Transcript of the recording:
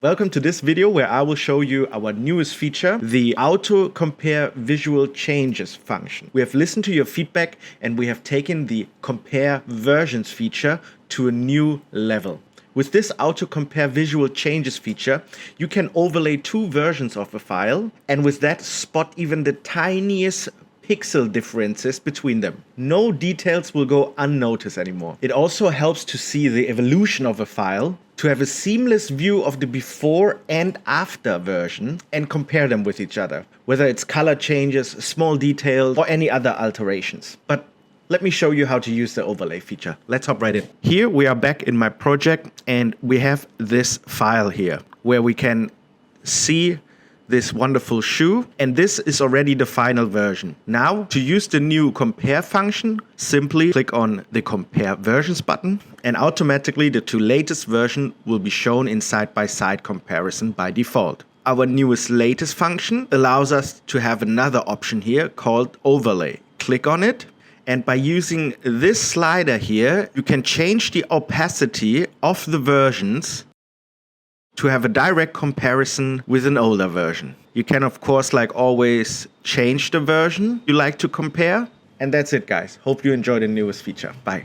Welcome to this video where I will show you our newest feature, the auto compare visual changes function. We have listened to your feedback and we have taken the compare versions feature to a new level. With this auto compare visual changes feature, you can overlay two versions of a file and with that spot even the tiniest pixel differences between them. No details will go unnoticed anymore. It also helps to see the evolution of a file, to have a seamless view of the before and after version and compare them with each other, whether it's color changes, small details, or any other alterations. But let me show you how to use the overlay feature. Let's hop right in. Here we are back in my project and we have this file here where we can see this wonderful shoe, and this is already the final version. Now, to use the new compare function, simply click on the compare versions button and automatically the two latest versions will be shown in side-by-side comparison by default. Our newest latest function allows us to have another option here called overlay. Click on it, and by using this slider here, you can change the opacity of the versions to have a direct comparison with an older version. You can of course, like always, change the version you like to compare. And that's it, guys. Hope you enjoy the newest feature. Bye.